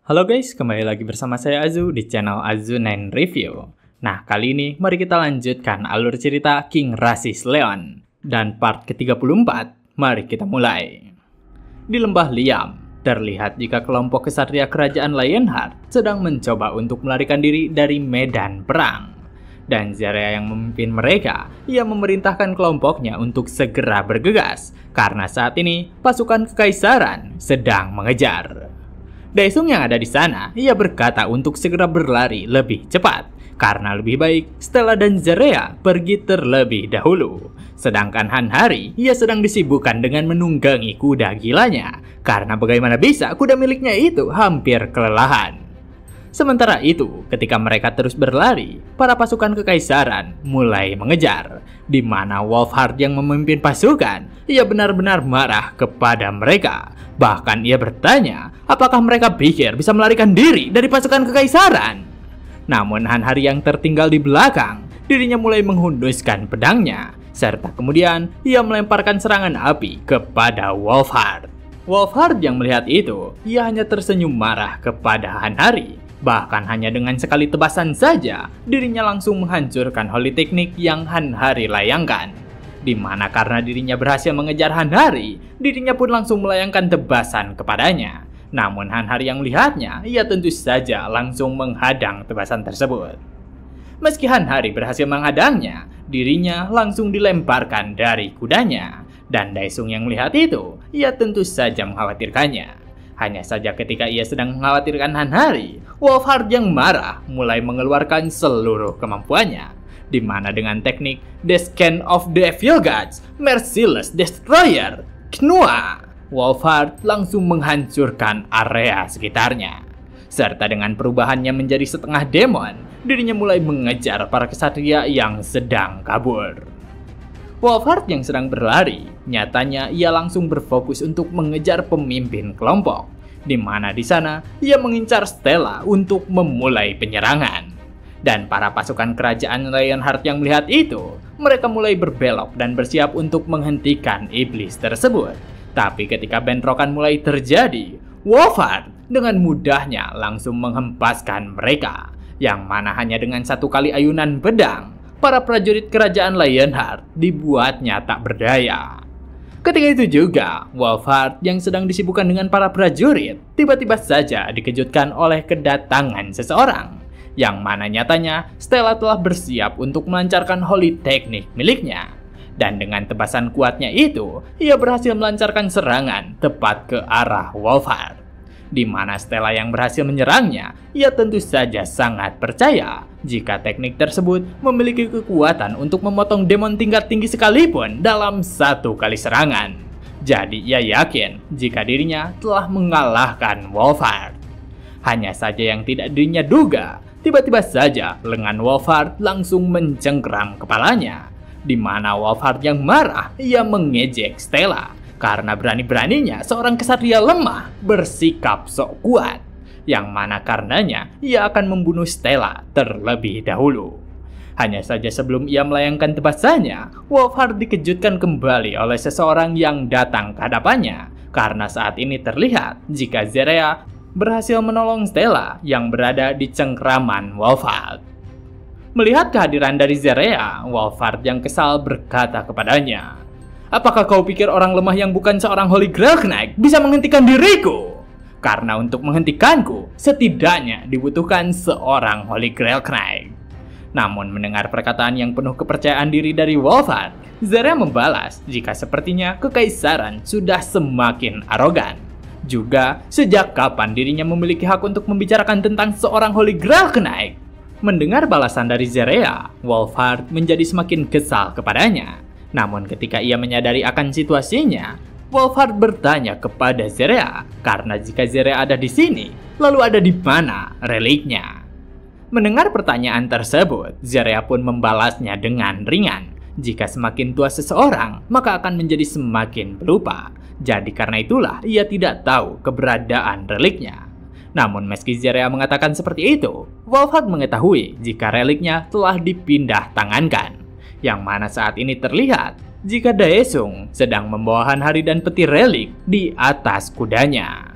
Halo guys, kembali lagi bersama saya Azu di channel Azu9 Review. Nah, kali ini mari kita lanjutkan alur cerita King Rhasis Leon. Dan part ke-34, mari kita mulai. Di lembah Liam, terlihat jika kelompok kesatria kerajaan Lionheart sedang mencoba untuk melarikan diri dari medan perang. Dan Zerea yang memimpin mereka, ia memerintahkan kelompoknya untuk segera bergegas, karena saat ini pasukan kekaisaran sedang mengejar. Daesung yang ada di sana, ia berkata untuk segera berlari lebih cepat, karena lebih baik Stella dan Zerea pergi terlebih dahulu. Sedangkan Han Hari, ia sedang disibukkan dengan menunggangi kuda gilanya, karena bagaimana bisa kuda miliknya itu hampir kelelahan. Sementara itu, ketika mereka terus berlari, para pasukan kekaisaran mulai mengejar, di mana Wolfheart yang memimpin pasukan, ia benar-benar marah kepada mereka. Bahkan ia bertanya, apakah mereka pikir bisa melarikan diri dari pasukan kekaisaran? Namun Han Hari yang tertinggal di belakang, dirinya mulai menghunduskan pedangnya, serta kemudian ia melemparkan serangan api kepada Wolfheart. Wolfheart yang melihat itu, ia hanya tersenyum marah kepada Han Hari. Bahkan hanya dengan sekali tebasan saja, dirinya langsung menghancurkan holy teknik yang Han Hari layangkan. Di mana karena dirinya berhasil mengejar Han Hari, dirinya pun langsung melayangkan tebasan kepadanya. Namun Han Hari yang melihatnya, ia tentu saja langsung menghadang tebasan tersebut. Meski Han Hari berhasil menghadangnya, dirinya langsung dilemparkan dari kudanya. Dan Daesung yang melihat itu, ia tentu saja mengkhawatirkannya. Hanya saja ketika ia sedang mengkhawatirkan Han Hari, Wolfheart yang marah mulai mengeluarkan seluruh kemampuannya, di mana dengan teknik The Scan of the Evil Gods, Merciless Destroyer, Knua, Wolfheart langsung menghancurkan area sekitarnya. Serta dengan perubahannya menjadi setengah demon, dirinya mulai mengejar para kesatria yang sedang kabur. Wolfheart yang sedang berlari, nyatanya ia langsung berfokus untuk mengejar pemimpin kelompok, di mana di sana ia mengincar Stella untuk memulai penyerangan. Dan para pasukan kerajaan Lionheart yang melihat itu, mereka mulai berbelok dan bersiap untuk menghentikan iblis tersebut. Tapi ketika bentrokan mulai terjadi, Wolfheart dengan mudahnya langsung menghempaskan mereka, yang mana hanya dengan satu kali ayunan pedang, para prajurit kerajaan Lionheart dibuatnya tak berdaya. Ketika itu juga, Wolfheart yang sedang disibukkan dengan para prajurit, tiba-tiba saja dikejutkan oleh kedatangan seseorang, yang mana nyatanya Stella telah bersiap untuk melancarkan holy teknik miliknya. Dan dengan tebasan kuatnya itu, ia berhasil melancarkan serangan tepat ke arah Wolfheart. Di mana Stella yang berhasil menyerangnya, ia tentu saja sangat percaya jika teknik tersebut memiliki kekuatan untuk memotong demon tingkat tinggi sekalipun dalam satu kali serangan. Jadi ia yakin jika dirinya telah mengalahkan Wolfheart. Hanya saja yang tidak dirinya duga, tiba-tiba saja lengan Wolfheart langsung mencengkeram kepalanya, di mana Wolfheart yang marah ia mengejek Stella karena berani-beraninya seorang kesatria lemah bersikap sok kuat, yang mana karenanya ia akan membunuh Stella terlebih dahulu. Hanya saja sebelum ia melayangkan tebasannya, Wolfheart dikejutkan kembali oleh seseorang yang datang ke hadapannya, karena saat ini terlihat jika Zerea berhasil menolong Stella yang berada di cengkraman Wolfheart. Melihat kehadiran dari Zerea, Wolfheart yang kesal berkata kepadanya, "Apakah kau pikir orang lemah yang bukan seorang Holy Grail Knight bisa menghentikan diriku? Karena untuk menghentikanku, setidaknya dibutuhkan seorang Holy Grail Knight." Namun mendengar perkataan yang penuh kepercayaan diri dari Wolfheart, Zerea membalas jika sepertinya kekaisaran sudah semakin arogan. Juga, sejak kapan dirinya memiliki hak untuk membicarakan tentang seorang Holy Grail Knight? Mendengar balasan dari Zerea, Wolfheart menjadi semakin kesal kepadanya. Namun ketika ia menyadari akan situasinya, Wolfheart bertanya kepada Zerea, karena jika Zerea ada di sini, lalu ada di mana reliknya? Mendengar pertanyaan tersebut, Zerea pun membalasnya dengan ringan. Jika semakin tua seseorang, maka akan menjadi semakin pelupa. Jadi karena itulah ia tidak tahu keberadaan reliknya. Namun meski Zerea mengatakan seperti itu, Wolfheart mengetahui jika reliknya telah dipindah tangankan, yang mana saat ini terlihat jika Daesung sedang membawa Han Hari dan peti relik di atas kudanya.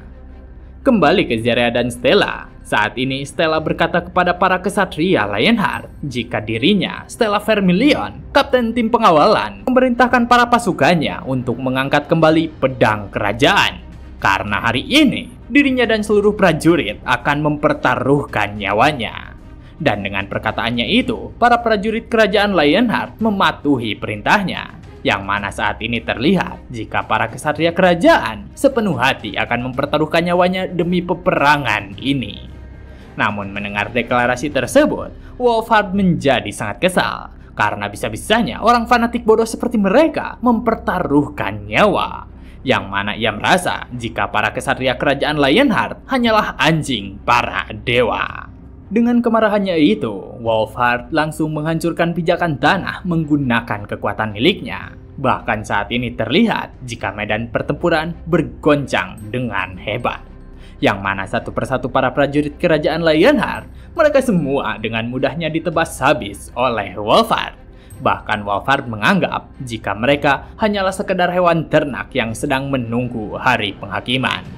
Kembali ke Zerea dan Stella. Saat ini Stella berkata kepada para kesatria Lionheart jika dirinya, Stella Vermilion, kapten tim pengawalan, memerintahkan para pasukannya untuk mengangkat kembali pedang kerajaan. Karena hari ini, dirinya dan seluruh prajurit akan mempertaruhkan nyawanya. Dan dengan perkataannya itu, para prajurit kerajaan Lionheart mematuhi perintahnya. Yang mana saat ini terlihat jika para kesatria kerajaan sepenuh hati akan mempertaruhkan nyawanya demi peperangan ini. Namun mendengar deklarasi tersebut, Wolfhard menjadi sangat kesal karena bisa-bisanya orang fanatik bodoh seperti mereka mempertaruhkan nyawa. Yang mana ia merasa jika para kesatria kerajaan Lionheart hanyalah anjing para dewa. Dengan kemarahannya itu, Wolfhard langsung menghancurkan pijakan tanah menggunakan kekuatan miliknya. Bahkan saat ini terlihat jika medan pertempuran bergoncang dengan hebat. Yang mana satu persatu para prajurit kerajaan Lionheart, mereka semua dengan mudahnya ditebas habis oleh Wolfhard. Bahkan Wolfhard menganggap jika mereka hanyalah sekedar hewan ternak yang sedang menunggu hari penghakiman.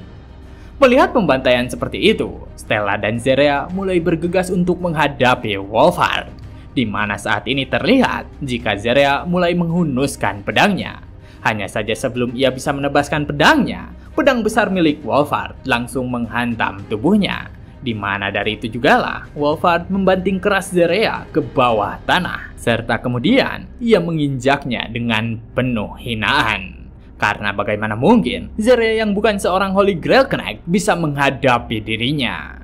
Melihat pembantaian seperti itu, Stella dan Zerea mulai bergegas untuk menghadapi Wolfhard. Di mana saat ini terlihat jika Zerea mulai menghunuskan pedangnya. Hanya saja sebelum ia bisa menebaskan pedangnya, pedang besar milik Wolfhard langsung menghantam tubuhnya. Di mana dari itu jugalah Wolfhard membanting keras Zerea ke bawah tanah. Serta kemudian ia menginjaknya dengan penuh hinaan. Karena bagaimana mungkin Zerea yang bukan seorang Holy Grail Knight bisa menghadapi dirinya.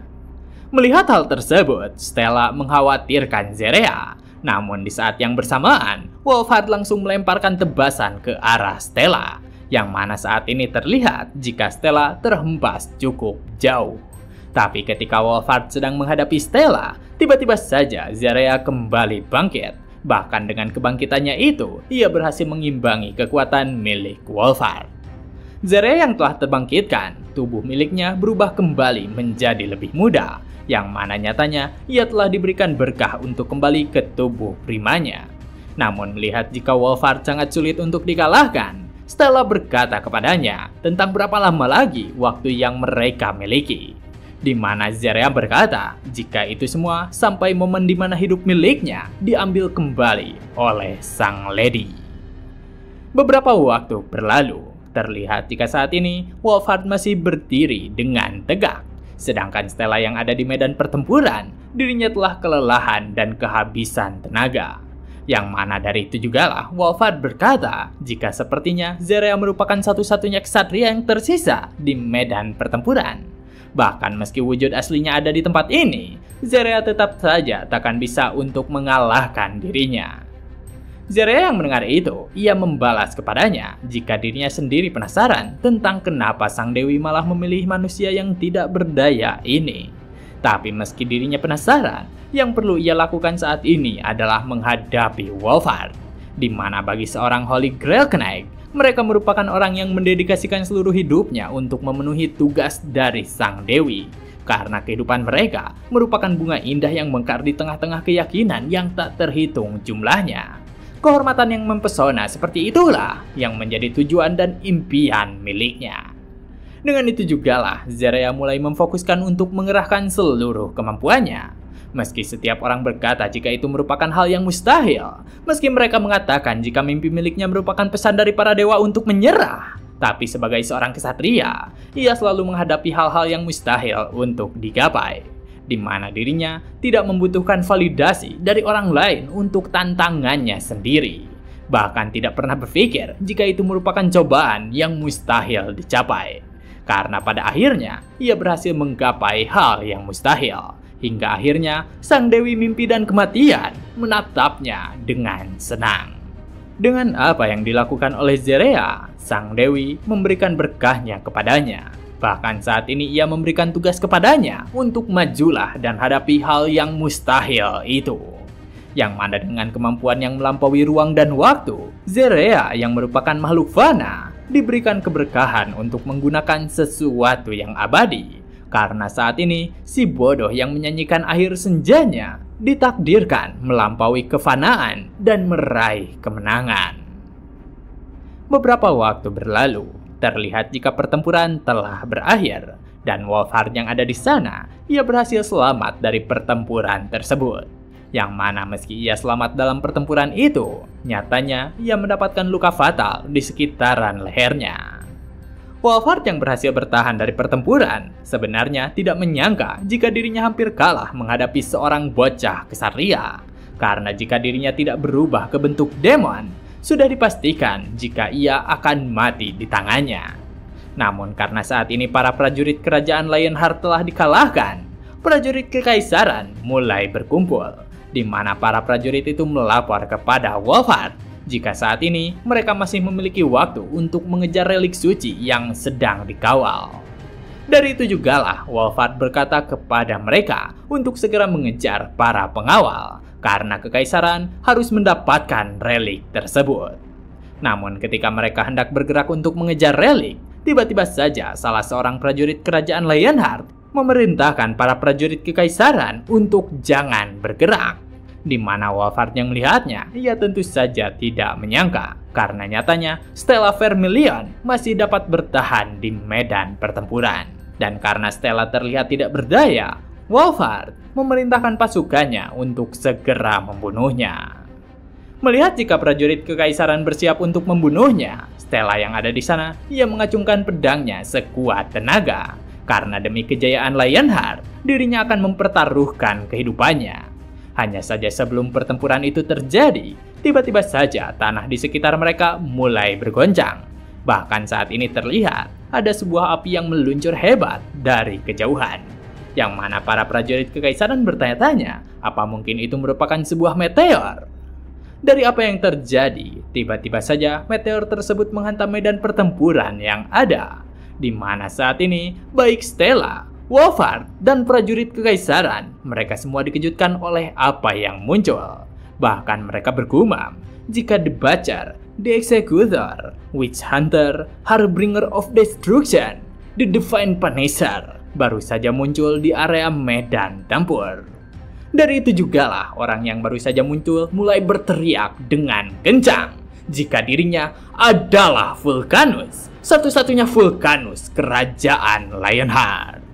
Melihat hal tersebut, Stella mengkhawatirkan Zerea. Namun di saat yang bersamaan, Wolfhard langsung melemparkan tebasan ke arah Stella. Yang mana saat ini terlihat jika Stella terhempas cukup jauh. Tapi ketika Wolfhard sedang menghadapi Stella, tiba-tiba saja Zerea kembali bangkit. Bahkan dengan kebangkitannya itu, ia berhasil mengimbangi kekuatan milik Wolfhard. Zerea yang telah terbangkitkan, tubuh miliknya berubah kembali menjadi lebih muda, yang mana nyatanya ia telah diberikan berkah untuk kembali ke tubuh primanya. Namun melihat jika Wolfhard sangat sulit untuk dikalahkan, Stella berkata kepadanya tentang berapa lama lagi waktu yang mereka miliki. Di mana Zerea berkata jika itu semua sampai momen di mana hidup miliknya diambil kembali oleh sang lady. Beberapa waktu berlalu, terlihat jika saat ini Wolfhard masih berdiri dengan tegak. Sedangkan Stella yang ada di medan pertempuran, dirinya telah kelelahan dan kehabisan tenaga. Yang mana dari itu jugalah Wolfhard berkata jika sepertinya Zerea merupakan satu-satunya ksatria yang tersisa di medan pertempuran. Bahkan meski wujud aslinya ada di tempat ini, Zerea tetap saja takkan bisa untuk mengalahkan dirinya. Zerea yang mendengar itu, ia membalas kepadanya jika dirinya sendiri penasaran tentang kenapa sang dewi malah memilih manusia yang tidak berdaya ini. Tapi meski dirinya penasaran, yang perlu ia lakukan saat ini adalah menghadapi Wolfhard. Di mana bagi seorang Holy Grail Knight, mereka merupakan orang yang mendedikasikan seluruh hidupnya untuk memenuhi tugas dari sang dewi. Karena kehidupan mereka merupakan bunga indah yang mekar di tengah-tengah keyakinan yang tak terhitung jumlahnya. Kehormatan yang mempesona seperti itulah yang menjadi tujuan dan impian miliknya. Dengan itu jugalah Zerea mulai memfokuskan untuk mengerahkan seluruh kemampuannya. Meski setiap orang berkata jika itu merupakan hal yang mustahil, meski mereka mengatakan jika mimpi miliknya merupakan pesan dari para dewa untuk menyerah, tapi sebagai seorang kesatria, ia selalu menghadapi hal-hal yang mustahil untuk digapai, di mana dirinya tidak membutuhkan validasi dari orang lain untuk tantangannya sendiri. Bahkan tidak pernah berpikir jika itu merupakan cobaan yang mustahil dicapai. Karena pada akhirnya, ia berhasil menggapai hal yang mustahil. Hingga akhirnya, sang dewi mimpi dan kematian menatapnya dengan senang. Dengan apa yang dilakukan oleh Zerea, sang dewi memberikan berkahnya kepadanya. Bahkan saat ini ia memberikan tugas kepadanya untuk majulah dan hadapi hal yang mustahil itu. Yang mana dengan kemampuan yang melampaui ruang dan waktu, Zerea yang merupakan makhluk fana diberikan keberkahan untuk menggunakan sesuatu yang abadi. Karena saat ini, si bodoh yang menyanyikan akhir senjanya ditakdirkan melampaui kefanaan dan meraih kemenangan. Beberapa waktu berlalu, terlihat jika pertempuran telah berakhir, Dan Wolfhard yang ada di sana, ia berhasil selamat dari pertempuran tersebut. Yang mana meski ia selamat dalam pertempuran itu, nyatanya ia mendapatkan luka fatal di sekitaran lehernya. Wolfhard yang berhasil bertahan dari pertempuran sebenarnya tidak menyangka jika dirinya hampir kalah menghadapi seorang bocah kesatria. Karena jika dirinya tidak berubah ke bentuk demon, sudah dipastikan jika ia akan mati di tangannya. Namun karena saat ini para prajurit kerajaan Lionheart telah dikalahkan, prajurit kekaisaran mulai berkumpul, di mana para prajurit itu melapor kepada Wolfhard jika saat ini mereka masih memiliki waktu untuk mengejar relik suci yang sedang dikawal. Dari itu jugalah Wolfhard berkata kepada mereka untuk segera mengejar para pengawal, karena kekaisaran harus mendapatkan relik tersebut. Namun ketika mereka hendak bergerak untuk mengejar relik, tiba-tiba saja salah seorang prajurit kerajaan Lionheart memerintahkan para prajurit kekaisaran untuk jangan bergerak. Di mana Wolfhard yang melihatnya, ia tentu saja tidak menyangka karena nyatanya Stella Vermilion masih dapat bertahan di medan pertempuran. Dan karena Stella terlihat tidak berdaya, Wolfhard memerintahkan pasukannya untuk segera membunuhnya. Melihat jika prajurit kekaisaran bersiap untuk membunuhnya, Stella yang ada di sana, ia mengacungkan pedangnya sekuat tenaga. Karena demi kejayaan Lionheart, dirinya akan mempertaruhkan kehidupannya. Hanya saja sebelum pertempuran itu terjadi, tiba-tiba saja tanah di sekitar mereka mulai bergoncang. Bahkan saat ini terlihat ada sebuah api yang meluncur hebat dari kejauhan. Yang mana para prajurit kekaisaran bertanya-tanya, apa mungkin itu merupakan sebuah meteor? Dari apa yang terjadi, tiba-tiba saja meteor tersebut menghantam medan pertempuran yang ada. Di mana saat ini, baik Stella, Wolfhard, dan prajurit kekaisaran, mereka semua dikejutkan oleh apa yang muncul. Bahkan mereka bergumam, jika The Butcher, The Executor, Witch Hunter, Harbinger of Destruction, The Divine Punisher, baru saja muncul di area medan tempur. Dari itu jugalah orang yang baru saja muncul mulai berteriak dengan kencang jika dirinya adalah Vulcanus, satu-satunya Vulcanus kerajaan Lionheart.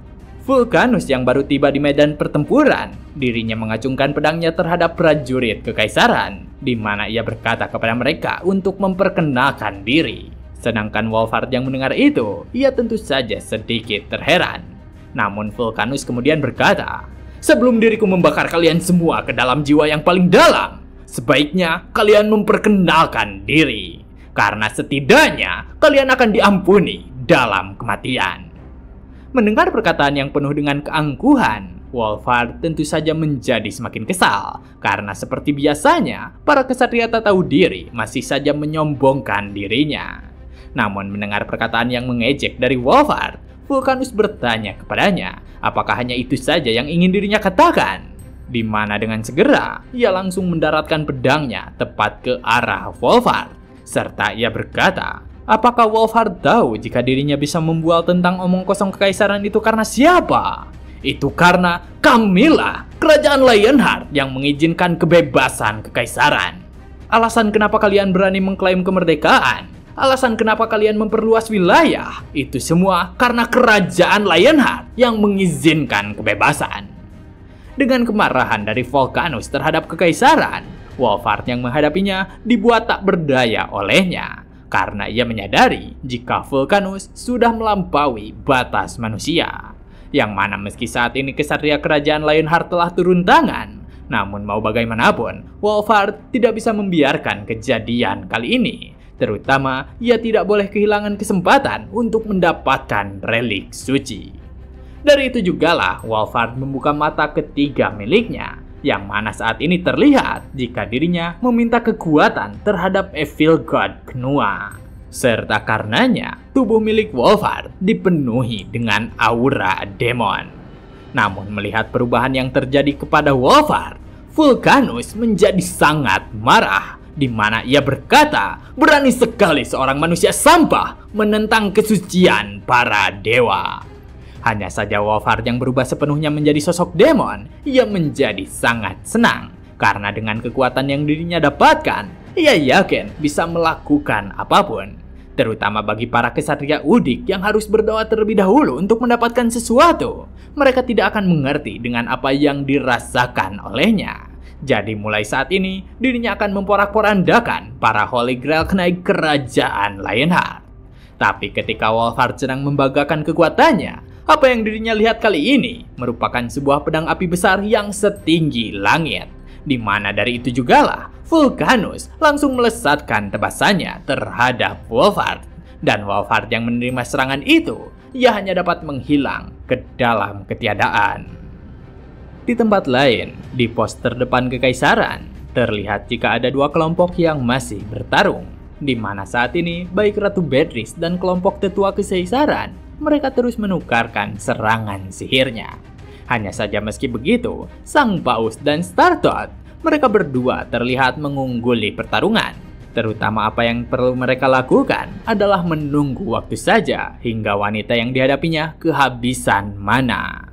Vulcanus yang baru tiba di medan pertempuran, dirinya mengacungkan pedangnya terhadap prajurit kekaisaran, di mana ia berkata kepada mereka untuk memperkenalkan diri. Sedangkan Wolfhard yang mendengar itu, ia tentu saja sedikit terheran. Namun Vulcanus kemudian berkata, "Sebelum diriku membakar kalian semua ke dalam jiwa yang paling dalam, sebaiknya kalian memperkenalkan diri. Karena setidaknya kalian akan diampuni dalam kematian." Mendengar perkataan yang penuh dengan keangkuhan, Wolfhard tentu saja menjadi semakin kesal. Karena seperti biasanya, para kesatria tak tahu diri masih saja menyombongkan dirinya. Namun mendengar perkataan yang mengejek dari Wolfhard, Vulcanus bertanya kepadanya, apakah hanya itu saja yang ingin dirinya katakan? Di mana dengan segera, ia langsung mendaratkan pedangnya tepat ke arah Wolfhard. Serta ia berkata, apakah Wolfhard tahu jika dirinya bisa membual tentang omong kosong kekaisaran itu karena siapa? Itu karena kamilah, kerajaan Lionheart yang mengizinkan kebebasan kekaisaran. Alasan kenapa kalian berani mengklaim kemerdekaan, alasan kenapa kalian memperluas wilayah, itu semua karena kerajaan Lionheart yang mengizinkan kebebasan. Dengan kemarahan dari Vulcanus terhadap kekaisaran, Wolfhard yang menghadapinya dibuat tak berdaya olehnya. Karena ia menyadari jika Vulcanus sudah melampaui batas manusia. Yang mana meski saat ini kesatria kerajaan Lionheart telah turun tangan, namun mau bagaimanapun, Wolfhard tidak bisa membiarkan kejadian kali ini. Terutama, ia tidak boleh kehilangan kesempatan untuk mendapatkan relik suci. Dari itu jugalah Wolfhard membuka mata ketiga miliknya, yang mana saat ini terlihat jika dirinya meminta kekuatan terhadap Evil God Knua. Serta karenanya, tubuh milik Wolfhard dipenuhi dengan aura demon. Namun melihat perubahan yang terjadi kepada Wolfhard, Vulcanus menjadi sangat marah. Di mana ia berkata, berani sekali seorang manusia sampah menentang kesucian para dewa. Hanya saja Wolfhard yang berubah sepenuhnya menjadi sosok demon, ia menjadi sangat senang. Karena dengan kekuatan yang dirinya dapatkan, ia yakin bisa melakukan apapun. Terutama bagi para kesatria udik yang harus berdoa terlebih dahulu untuk mendapatkan sesuatu. Mereka tidak akan mengerti dengan apa yang dirasakan olehnya. Jadi mulai saat ini, dirinya akan memporak-porandakan para Holy Grail kenaik kerajaan Lionheart. Tapi ketika Wolfheart sedang membanggakan kekuatannya, apa yang dirinya lihat kali ini merupakan sebuah pedang api besar yang setinggi langit. Di mana dari itu jugalah Vulcanus langsung melesatkan tebasannya terhadap Wolfheart. Dan Wolfheart yang menerima serangan itu, ia hanya dapat menghilang ke dalam ketiadaan. Di tempat lain, di pos terdepan Kekaisaran, terlihat jika ada dua kelompok yang masih bertarung. Di mana saat ini, baik Ratu Beatrice dan kelompok tetua Kekaisaran, mereka terus menukarkan serangan sihirnya. Hanya saja meski begitu, Sang Paus dan Startot, mereka berdua terlihat mengungguli pertarungan. Terutama apa yang perlu mereka lakukan adalah menunggu waktu saja hingga wanita yang dihadapinya kehabisan mana.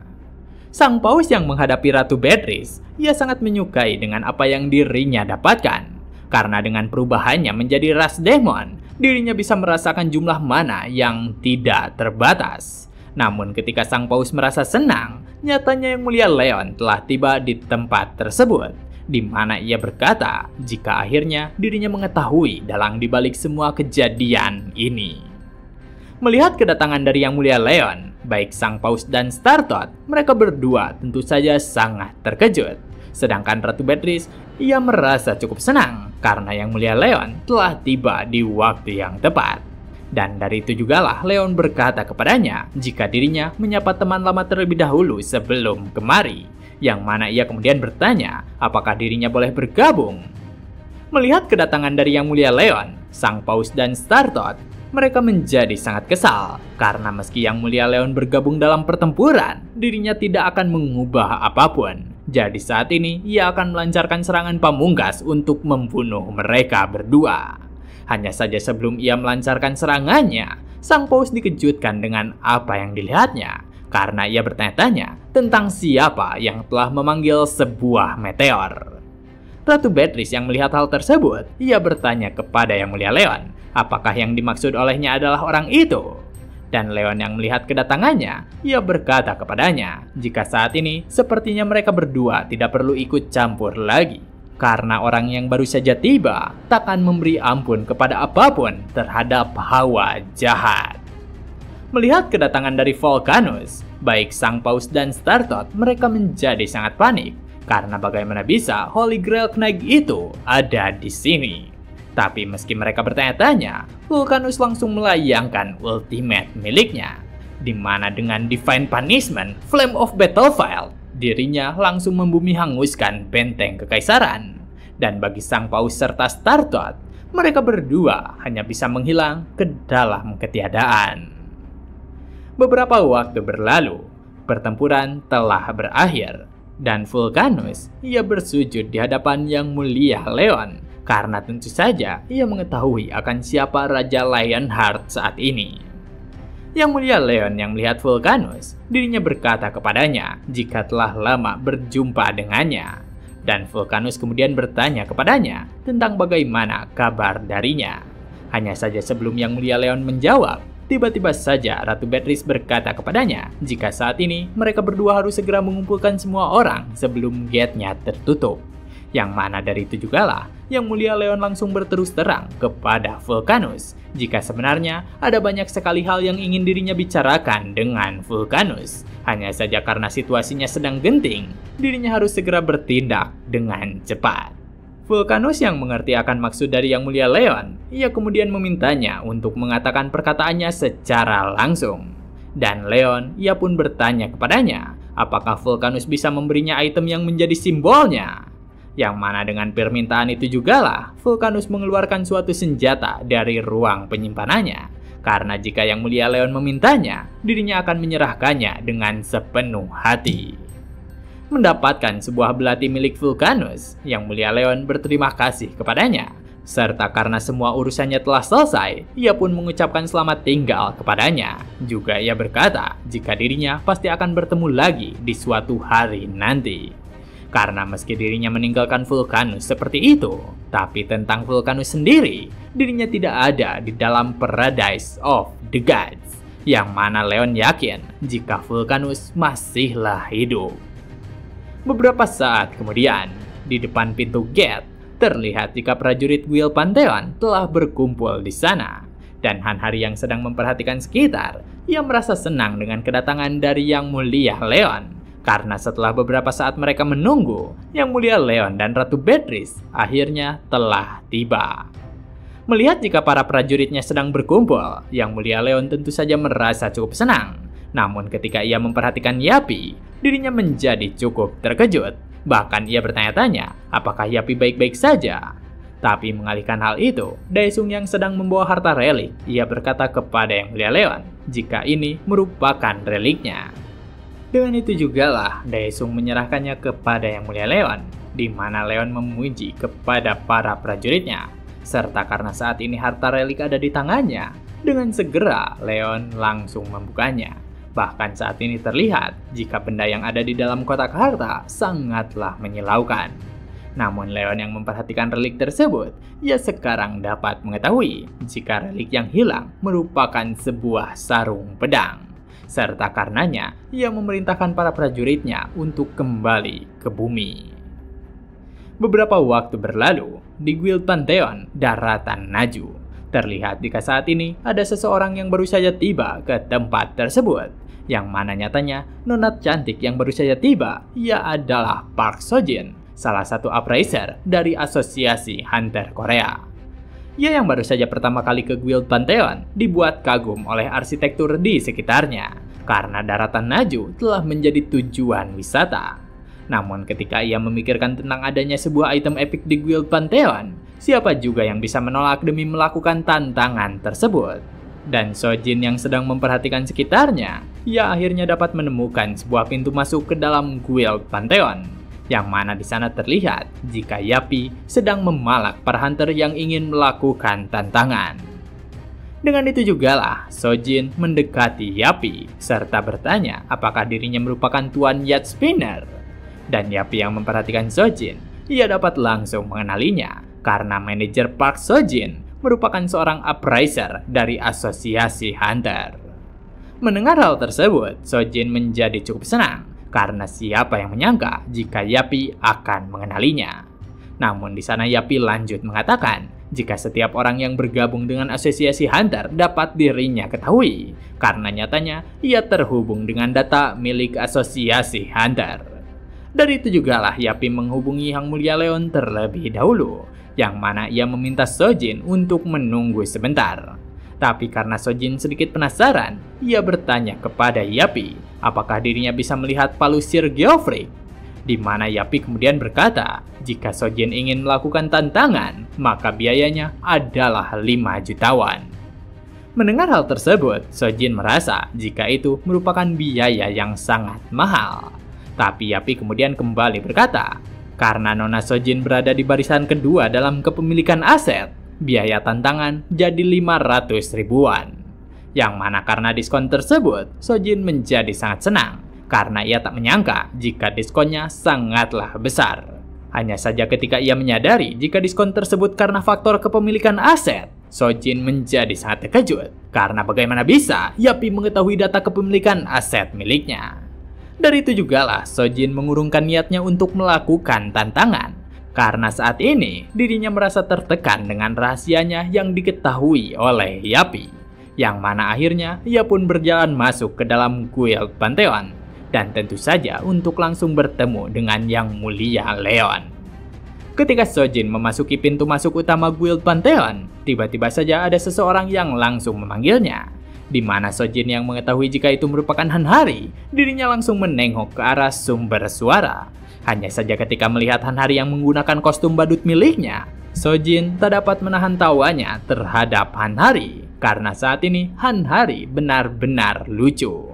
Sang Paus yang menghadapi Ratu Beatrice, ia sangat menyukai dengan apa yang dirinya dapatkan. Karena dengan perubahannya menjadi ras demon, dirinya bisa merasakan jumlah mana yang tidak terbatas. Namun ketika Sang Paus merasa senang, nyatanya Yang Mulia Leon telah tiba di tempat tersebut, di mana ia berkata jika akhirnya dirinya mengetahui dalang dibalik semua kejadian ini. Melihat kedatangan dari Yang Mulia Leon, baik Sang Paus dan Startot, mereka berdua tentu saja sangat terkejut. Sedangkan Ratu Beatrice, ia merasa cukup senang karena Yang Mulia Leon telah tiba di waktu yang tepat. Dan dari itu jugalah Leon berkata kepadanya jika dirinya menyapa teman lama terlebih dahulu sebelum kemari. Yang mana ia kemudian bertanya apakah dirinya boleh bergabung. Melihat kedatangan dari Yang Mulia Leon, Sang Paus dan Startot, mereka menjadi sangat kesal. Karena meski Yang Mulia Leon bergabung dalam pertempuran, dirinya tidak akan mengubah apapun. Jadi saat ini ia akan melancarkan serangan pamungkas untuk membunuh mereka berdua. Hanya saja sebelum ia melancarkan serangannya, Sang Paus dikejutkan dengan apa yang dilihatnya. Karena ia bertanya-tanya tentang siapa yang telah memanggil sebuah meteor. Ratu Beatrice yang melihat hal tersebut, ia bertanya kepada Yang Mulia Leon, apakah yang dimaksud olehnya adalah orang itu? Dan Leon yang melihat kedatangannya, ia berkata kepadanya, jika saat ini sepertinya mereka berdua tidak perlu ikut campur lagi. Karena orang yang baru saja tiba, takkan memberi ampun kepada apapun terhadap hawa jahat. Melihat kedatangan dari Vulcanus, baik Sang Paus dan Startot, mereka menjadi sangat panik. Karena bagaimana bisa Holy Grail Knight itu ada di sini. Tapi meski mereka bertanya-tanya, Vulcanus langsung melayangkan ultimate miliknya. Di mana dengan Divine Punishment, Flame of Battlefield, dirinya langsung membumi hanguskan benteng Kekaisaran. Dan bagi Sang Paus serta Startot, mereka berdua hanya bisa menghilang ke dalam ketiadaan. Beberapa waktu berlalu, pertempuran telah berakhir, dan Vulcanus ia bersujud di hadapan Yang Mulia Leon, karena tentu saja ia mengetahui akan siapa Raja Lionheart saat ini. Yang Mulia Leon yang melihat Vulcanus, dirinya berkata kepadanya jika telah lama berjumpa dengannya. Dan Vulcanus kemudian bertanya kepadanya tentang bagaimana kabar darinya. Hanya saja sebelum Yang Mulia Leon menjawab, tiba-tiba saja Ratu Beatrice berkata kepadanya jika saat ini mereka berdua harus segera mengumpulkan semua orang sebelum gate-nya tertutup. Yang mana dari itu jugalah Yang Mulia Leon langsung berterus terang kepada Vulcanus jika sebenarnya ada banyak sekali hal yang ingin dirinya bicarakan dengan Vulcanus. Hanya saja karena situasinya sedang genting, dirinya harus segera bertindak dengan cepat. Vulcanus yang mengerti akan maksud dari Yang Mulia Leon, ia kemudian memintanya untuk mengatakan perkataannya secara langsung. Dan Leon, ia pun bertanya kepadanya, apakah Vulcanus bisa memberinya item yang menjadi simbolnya? Yang mana dengan permintaan itu jugalah, Vulcanus mengeluarkan suatu senjata dari ruang penyimpanannya. Karena jika Yang Mulia Leon memintanya, dirinya akan menyerahkannya dengan sepenuh hati. Mendapatkan sebuah belati milik Vulcanus, Yang Mulia Leon berterima kasih kepadanya. Serta karena semua urusannya telah selesai, ia pun mengucapkan selamat tinggal kepadanya. Juga ia berkata jika dirinya pasti akan bertemu lagi di suatu hari nanti. Karena meski dirinya meninggalkan Vulcanus seperti itu, tapi tentang Vulcanus sendiri, dirinya tidak ada di dalam Paradise of the Gods, yang mana Leon yakin jika Vulcanus masihlah hidup. Beberapa saat kemudian, di depan pintu gate, terlihat jika prajurit Guild Pantheon telah berkumpul di sana. Dan Han-Hari yang sedang memperhatikan sekitar, ia merasa senang dengan kedatangan dari Yang Mulia Leon. Karena setelah beberapa saat mereka menunggu, Yang Mulia Leon dan Ratu Beatrice akhirnya telah tiba. Melihat jika para prajuritnya sedang berkumpul, Yang Mulia Leon tentu saja merasa cukup senang. Namun ketika ia memperhatikan Yapi, dirinya menjadi cukup terkejut. Bahkan ia bertanya-tanya apakah Yapi baik-baik saja. Tapi mengalihkan hal itu, Daesung yang sedang membawa harta relik, ia berkata kepada Yang Mulia Leon jika ini merupakan reliknya. Dengan itu jugalah Daesung menyerahkannya kepada Yang Mulia Leon, di mana Leon memuji kepada para prajuritnya. Serta karena saat ini harta relik ada di tangannya, dengan segera Leon langsung membukanya. Bahkan saat ini terlihat jika benda yang ada di dalam kotak harta sangatlah menyilaukan. Namun Leon yang memperhatikan relik tersebut, ia sekarang dapat mengetahui jika relik yang hilang merupakan sebuah sarung pedang. Serta karenanya, ia memerintahkan para prajuritnya untuk kembali ke bumi. Beberapa waktu berlalu, di Guild Pantheon, Daratan Naju. Terlihat jika saat ini ada seseorang yang baru saja tiba ke tempat tersebut. Yang mana nyatanya, nona cantik yang baru saja tiba, ia adalah Park Sojin, salah satu appraiser dari Asosiasi Hunter Korea. Ia yang baru saja pertama kali ke Guild Pantheon dibuat kagum oleh arsitektur di sekitarnya, karena Daratan Naju telah menjadi tujuan wisata. Namun ketika ia memikirkan tentang adanya sebuah item epic di Guild Pantheon, siapa juga yang bisa menolak demi melakukan tantangan tersebut? Dan Sojin yang sedang memperhatikan sekitarnya, ia akhirnya dapat menemukan sebuah pintu masuk ke dalam Guild Pantheon, yang mana di sana terlihat jika Yapi sedang memalak para hunter yang ingin melakukan tantangan. Dengan itu jugalah Sojin mendekati Yapi serta bertanya apakah dirinya merupakan Tuan Yacht Spinner. Dan Yapi yang memperhatikan Sojin, ia dapat langsung mengenalinya karena manajer Park Sojin merupakan seorang appraiser dari Asosiasi Hunter. Mendengar hal tersebut, Sojin menjadi cukup senang karena siapa yang menyangka jika Yapi akan mengenalinya. Namun di sana Yapi lanjut mengatakan jika setiap orang yang bergabung dengan Asosiasi Hunter dapat dirinya ketahui, karena nyatanya ia terhubung dengan data milik Asosiasi Hunter. Dari itu jugalah Yapi menghubungi Yang Mulia Leon terlebih dahulu, yang mana ia meminta Sojin untuk menunggu sebentar. Tapi karena Sojin sedikit penasaran, ia bertanya kepada Yapi apakah dirinya bisa melihat palusir Geofreak. Di mana Yapi kemudian berkata jika Sojin ingin melakukan tantangan, maka biayanya adalah 5 jutawan. Mendengar hal tersebut, Sojin merasa jika itu merupakan biaya yang sangat mahal. Tapi Yapi kemudian kembali berkata, karena Nona Sojin berada di barisan kedua dalam kepemilikan aset, biaya tantangan jadi 500 ribuan. Yang mana karena diskon tersebut, Sojin menjadi sangat senang, karena ia tak menyangka jika diskonnya sangatlah besar. Hanya saja ketika ia menyadari jika diskon tersebut karena faktor kepemilikan aset, Sojin menjadi sangat terkejut, karena bagaimana bisa Yapi mengetahui data kepemilikan aset miliknya. Dari itu jugalah Sojin mengurungkan niatnya untuk melakukan tantangan, karena saat ini dirinya merasa tertekan dengan rahasianya yang diketahui oleh Yapi, yang mana akhirnya ia pun berjalan masuk ke dalam Guild Pantheon, dan tentu saja untuk langsung bertemu dengan Yang Mulia Leon. Ketika Sojin memasuki pintu masuk utama Guild Pantheon, tiba-tiba saja ada seseorang yang langsung memanggilnya. Di mana Sojin yang mengetahui jika itu merupakan Han-Hari, dirinya langsung menengok ke arah sumber suara. Hanya saja ketika melihat Han-Hari yang menggunakan kostum badut miliknya, Sojin tak dapat menahan tawanya terhadap Han-Hari, karena saat ini Han-Hari benar-benar lucu.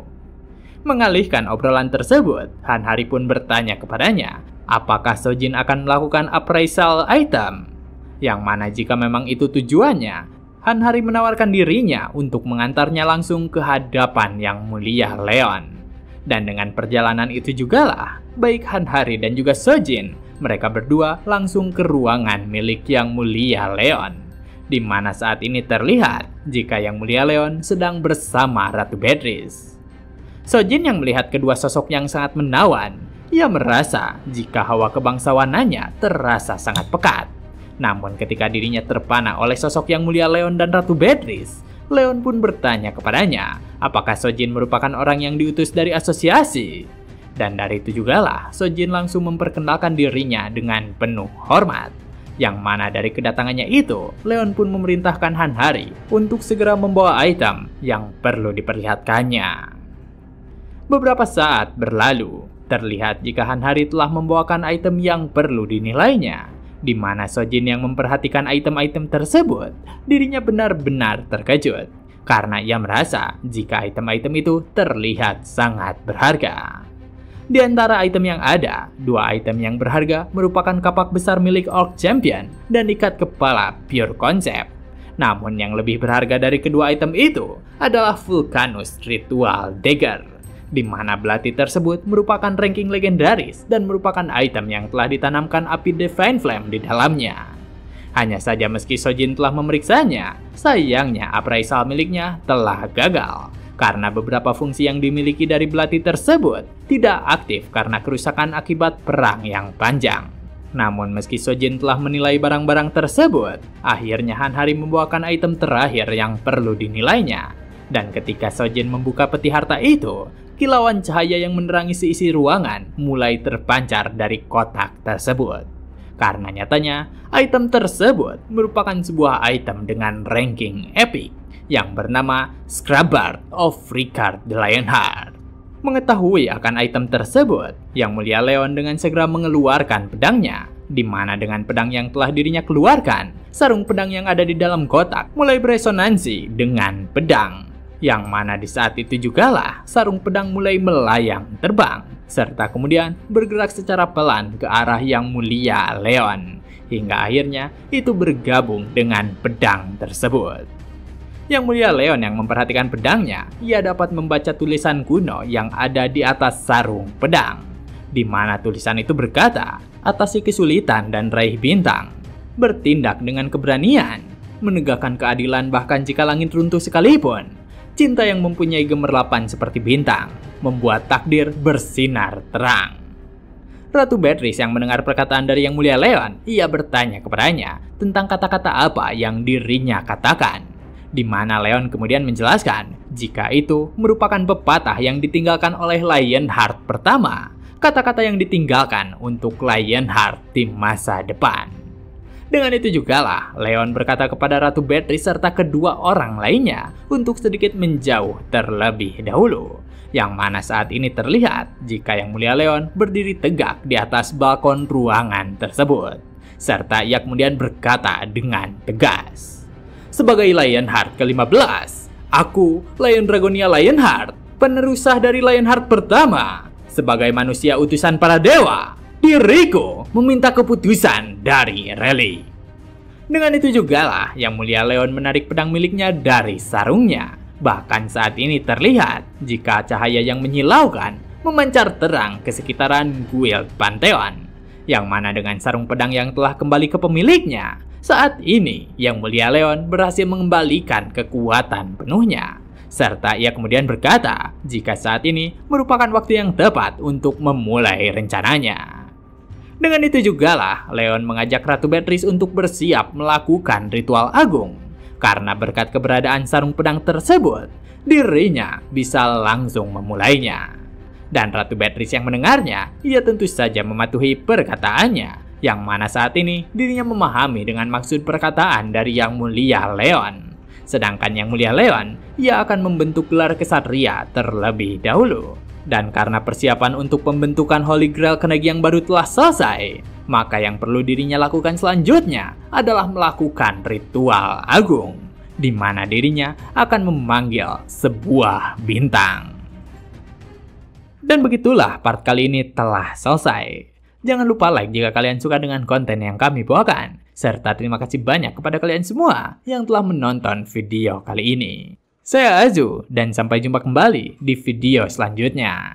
Mengalihkan obrolan tersebut, Han-Hari pun bertanya kepadanya, apakah Sojin akan melakukan appraisal item? Yang mana jika memang itu tujuannya, Han-Hari menawarkan dirinya untuk mengantarnya langsung ke hadapan Yang Mulia Leon. Dan dengan perjalanan itu jugalah, baik Hanhari dan juga Sojin, mereka berdua langsung ke ruangan milik Yang Mulia Leon, di mana saat ini terlihat jika Yang Mulia Leon sedang bersama Ratu Beatrice. Sojin yang melihat kedua sosok yang sangat menawan, ia merasa jika hawa kebangsawanannya terasa sangat pekat. Namun ketika dirinya terpana oleh sosok Yang Mulia Leon dan Ratu Beatrice, Leon pun bertanya kepadanya, apakah Sojin merupakan orang yang diutus dari asosiasi? Dan dari itu jugalah Sojin langsung memperkenalkan dirinya dengan penuh hormat. Yang mana dari kedatangannya itu, Leon pun memerintahkan Hanhari untuk segera membawa item yang perlu diperlihatkannya. Beberapa saat berlalu, terlihat jika Hanhari telah membawakan item yang perlu dinilainya, di mana Sojin yang memperhatikan item-item tersebut, dirinya benar-benar terkejut karena ia merasa jika item-item itu terlihat sangat berharga. Di antara item yang ada, 2 item yang berharga merupakan kapak besar milik Orc Champion dan ikat kepala Pure Concept. Namun yang lebih berharga dari kedua item itu adalah Vulcanus Ritual Dagger, di mana belati tersebut merupakan ranking legendaris dan merupakan item yang telah ditanamkan api Divine Flame di dalamnya. Hanya saja meski Sojin telah memeriksanya, sayangnya appraisal miliknya telah gagal, karena beberapa fungsi yang dimiliki dari belati tersebut tidak aktif karena kerusakan akibat perang yang panjang. Namun meski Sojin telah menilai barang-barang tersebut, akhirnya Hanhari membawakan item terakhir yang perlu dinilainya. Dan ketika Sojin membuka peti harta itu, kilauan cahaya yang menerangi seisi ruangan mulai terpancar dari kotak tersebut. Karena nyatanya, item tersebut merupakan sebuah item dengan ranking epic yang bernama Scrubber of Ricard the Lionheart. Mengetahui akan item tersebut, Yang Mulia Leon dengan segera mengeluarkan pedangnya, di mana dengan pedang yang telah dirinya keluarkan, sarung pedang yang ada di dalam kotak mulai beresonansi dengan pedang. Yang mana di saat itu jugalah sarung pedang mulai melayang terbang, serta kemudian bergerak secara pelan ke arah Yang Mulia Leon, hingga akhirnya itu bergabung dengan pedang tersebut. Yang Mulia Leon yang memperhatikan pedangnya, ia dapat membaca tulisan kuno yang ada di atas sarung pedang, di mana tulisan itu berkata, atasi kesulitan dan raih bintang, bertindak dengan keberanian, menegakkan keadilan bahkan jika langit runtuh sekalipun, cinta yang mempunyai gemerlapan seperti bintang, membuat takdir bersinar terang. Ratu Beatrice yang mendengar perkataan dari Yang Mulia Leon, ia bertanya kepadanya tentang kata-kata apa yang dirinya katakan, di mana Leon kemudian menjelaskan jika itu merupakan pepatah yang ditinggalkan oleh Lionheart pertama, kata-kata yang ditinggalkan untuk Lionheart di masa depan. Dengan itu jugalah Leon berkata kepada Ratu Beatrice serta kedua orang lainnya untuk sedikit menjauh terlebih dahulu, yang mana saat ini terlihat jika Yang Mulia Leon berdiri tegak di atas balkon ruangan tersebut, serta ia kemudian berkata dengan tegas, sebagai Lionheart ke-15, aku, Lion Dragonia Lionheart, penerusah dari Lionheart pertama, sebagai manusia utusan para dewa, diriku meminta keputusan dari Reli. Dengan itu jugalah Yang Mulia Leon menarik pedang miliknya dari sarungnya. Bahkan saat ini terlihat jika cahaya yang menyilaukan memancar terang ke sekitaran Guild Pantheon, yang mana dengan sarung pedang yang telah kembali ke pemiliknya, saat ini Yang Mulia Leon berhasil mengembalikan kekuatan penuhnya. Serta ia kemudian berkata jika saat ini merupakan waktu yang tepat untuk memulai rencananya. Dengan itu jugalah Leon mengajak Ratu Beatrice untuk bersiap melakukan ritual agung. Karena berkat keberadaan sarung pedang tersebut, dirinya bisa langsung memulainya. Dan Ratu Beatrice yang mendengarnya, ia tentu saja mematuhi perkataannya, yang mana saat ini dirinya memahami dengan maksud perkataan dari Yang Mulia Leon. Sedangkan Yang Mulia Leon, ia akan membentuk gelar kesatria terlebih dahulu. Dan karena persiapan untuk pembentukan Holy Grail Kenegi yang baru telah selesai, maka yang perlu dirinya lakukan selanjutnya adalah melakukan ritual agung, di mana dirinya akan memanggil sebuah bintang. Dan begitulah part kali ini telah selesai. Jangan lupa like jika kalian suka dengan konten yang kami bawakan. Serta terima kasih banyak kepada kalian semua yang telah menonton video kali ini. Saya Azu, dan sampai jumpa kembali di video selanjutnya.